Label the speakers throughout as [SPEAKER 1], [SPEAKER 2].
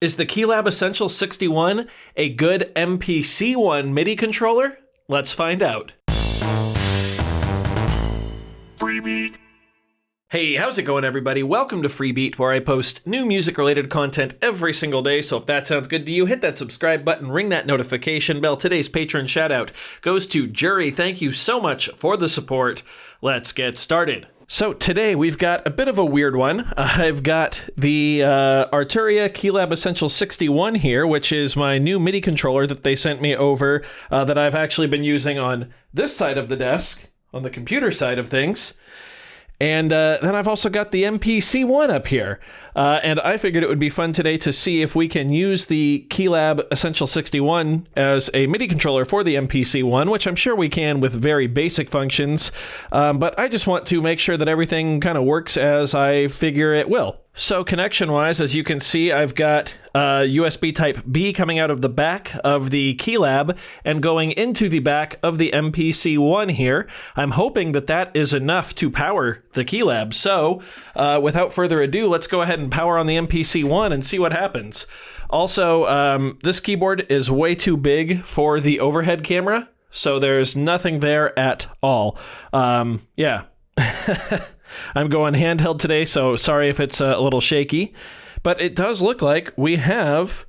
[SPEAKER 1] Is the Keylab Essential 61 a good MPC One MIDI controller? Let's find out. Freebeat. Hey, how's it going, everybody? Welcome to Freebeat, where I post new music-related content every single day, so if that sounds good to you, hit that subscribe button, ring that notification bell. Today's patron shout-out goes to Jury. Thank you so much for the support. Let's get started. So today we've got a bit of a weird one. I've got the Arturia Keylab Essential 61 here, which is my new MIDI controller that they sent me over that I've actually been using on this side of the desk, on the computer side of things. And then I've also got the MPC One up here. And I figured it would be fun today to see if we can use the Keylab Essential 61 as a MIDI controller for the MPC One, which I'm sure we can with very basic functions. But I just want to make sure that everything kind of works as I figure it will. So connection-wise, as you can see, I've got USB Type B coming out of the back of the Keylab and going into the back of the MPC One here. I'm hoping that that is enough to power the Keylab. So without further ado, let's go ahead and power on the MPC One and see what happens. Also, this keyboard is way too big for the overhead camera, so there's nothing there at all. Yeah. I'm going handheld today, so sorry if it's a little shaky. But it does look like we have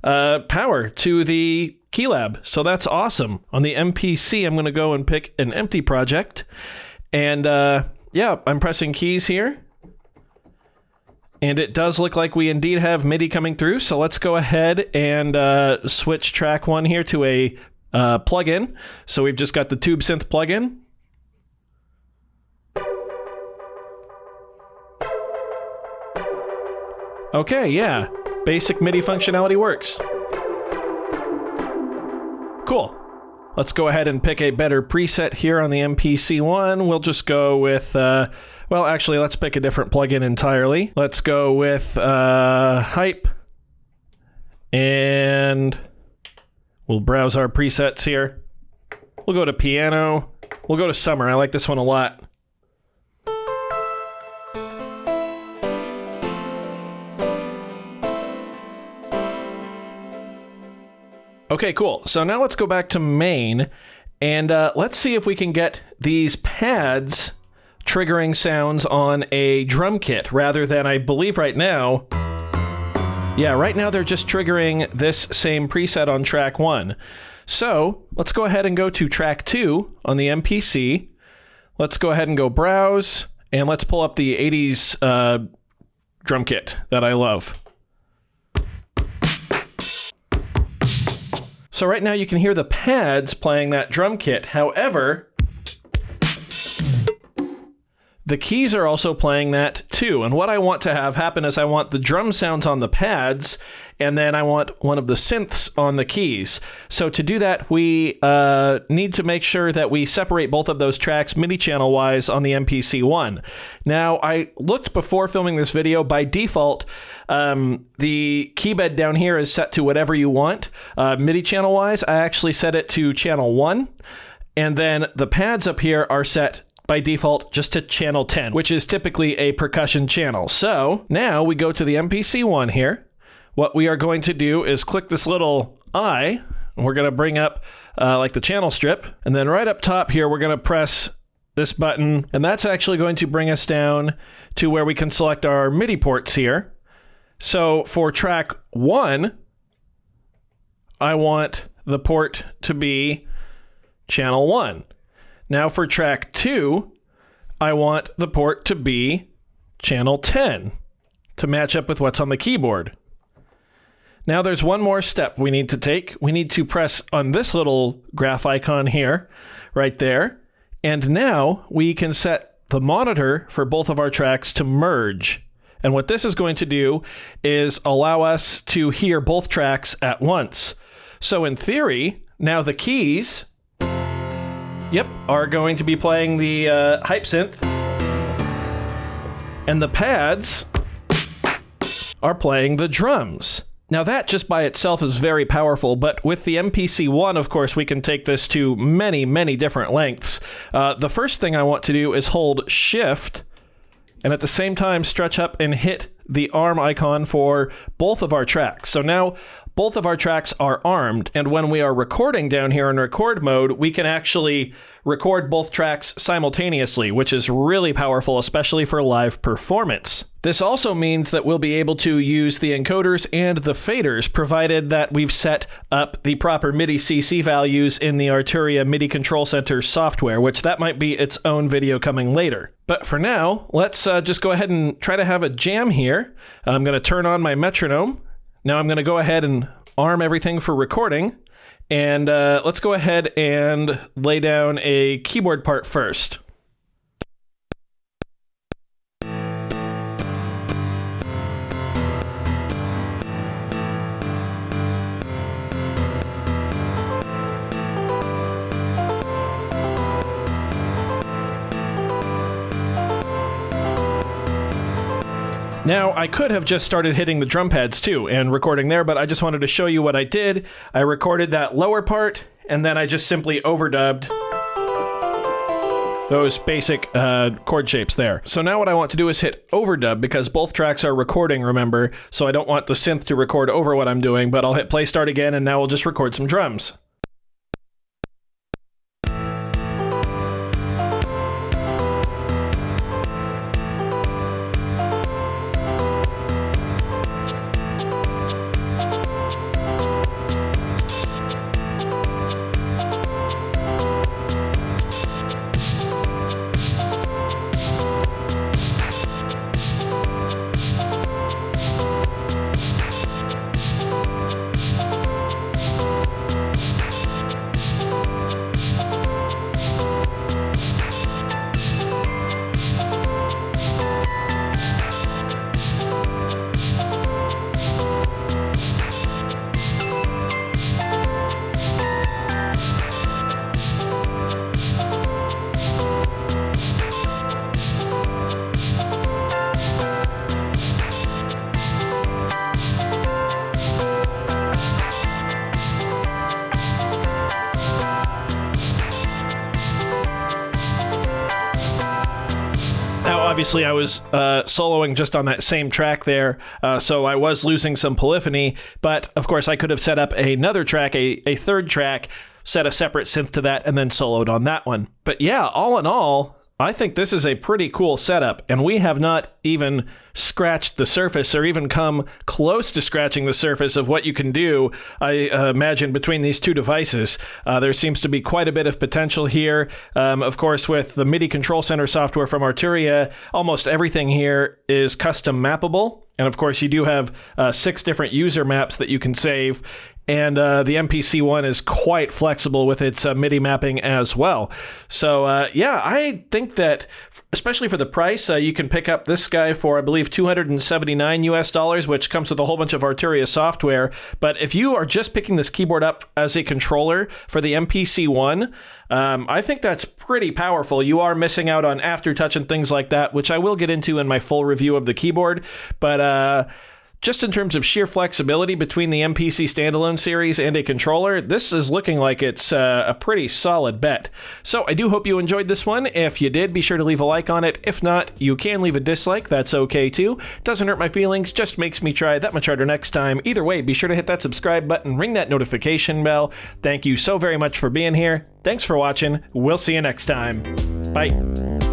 [SPEAKER 1] power to the Keylab, so that's awesome. On the MPC, I'm going to go and pick an empty project. And yeah, I'm pressing keys here. And it does look like we indeed have MIDI coming through, so let's go ahead and switch track one here to a plugin. So we've just got the Tube Synth plugin. Okay, yeah. Basic MIDI functionality works. Cool. Let's go ahead and pick a better preset here on the MPC One. We'll just go with, well, actually, let's pick a different plugin entirely. Let's go with Hype. And we'll browse our presets here. We'll go to Piano. We'll go to Summer. I like this one a lot. Okay, cool. So now let's go back to main, and let's see if we can get these pads triggering sounds on a drum kit, rather than, I believe right now, yeah, right now they're just triggering this same preset on track one. So let's go ahead and go to track 2 on the MPC. Let's go ahead and go browse, and let's pull up the 80s drum kit that I love. So right now you can hear the pads playing that drum kit. However, the keys are also playing that too. And what I want to have happen is I want the drum sounds on the pads, and then I want one of the synths on the keys. So to do that, we need to make sure that we separate both of those tracks MIDI channel-wise on the MPC One. Now, I looked before filming this video. By default, the key bed down here is set to whatever you want. MIDI channel-wise, I actually set it to channel 1. And then the pads up here are set by default just to channel 10, which is typically a percussion channel. So now we go to the MPC One here. What we are going to do is click this little eye, and we're going to bring up like the channel strip. And then right up top here, we're going to press this button, and that's actually going to bring us down to where we can select our MIDI ports here. So for track 1, I want the port to be channel 1. Now for track 2, I want the port to be channel 10 to match up with what's on the keyboard. Now there's one more step we need to take. We need to press on this little graph icon here, right there. And now we can set the monitor for both of our tracks to merge. And what this is going to do is allow us to hear both tracks at once. So in theory, now the keys, yep, are going to be playing the hype synth, and the pads are playing the drums. Now that just by itself is very powerful, but with the MPC One, of course, we can take this to many, many different lengths. The first thing I want to do is hold Shift and at the same time stretch up and hit the arm icon for both of our tracks. So now both of our tracks are armed, and when we are recording down here in record mode, we can actually record both tracks simultaneously, which is really powerful, especially for live performance. This also means that we'll be able to use the encoders and the faders, provided that we've set up the proper MIDI CC values in the Arturia MIDI Control Center software, which that might be its own video coming later. But for now, let's just go ahead and try to have a jam here. I'm going to turn on my metronome. Now I'm going to go ahead and arm everything for recording. And let's go ahead and lay down a keyboard part first. Now, I could have just started hitting the drum pads too and recording there, but I just wanted to show you what I did. I recorded that lower part, and then I just simply overdubbed those basic chord shapes there. So now what I want to do is hit overdub, because both tracks are recording, remember, so I don't want the synth to record over what I'm doing, but I'll hit play start again, and now we'll just record some drums. Obviously, I was soloing just on that same track there, so I was losing some polyphony, but of course I could have set up another track, a third track, set a separate synth to that, and then soloed on that one. But yeah, all in all, I think this is a pretty cool setup, and we have not even scratched the surface or even come close to scratching the surface of what you can do, I imagine, between these two devices. There seems to be quite a bit of potential here. Of course, with the MIDI Control Center software from Arturia, almost everything here is custom mappable. And of course, you do have 6 different user maps that you can save. And the MPC One is quite flexible with its MIDI mapping as well. So yeah, I think that, especially for the price, you can pick up this guy for, I believe, $279 US, which comes with a whole bunch of Arturia software. But if you are just picking this keyboard up as a controller for the MPC One, I think that's pretty powerful. You are missing out on aftertouch and things like that, which I will get into in my full review of the keyboard. But just in terms of sheer flexibility between the MPC standalone series and a controller, this is looking like it's a pretty solid bet. So I do hope you enjoyed this one. If you did, be sure to leave a like on it. If not, you can leave a dislike. That's okay too. Doesn't hurt my feelings, just makes me try that much harder next time. Either way, be sure to hit that subscribe button, ring that notification bell. Thank you so very much for being here. Thanks for watching. We'll see you next time. Bye.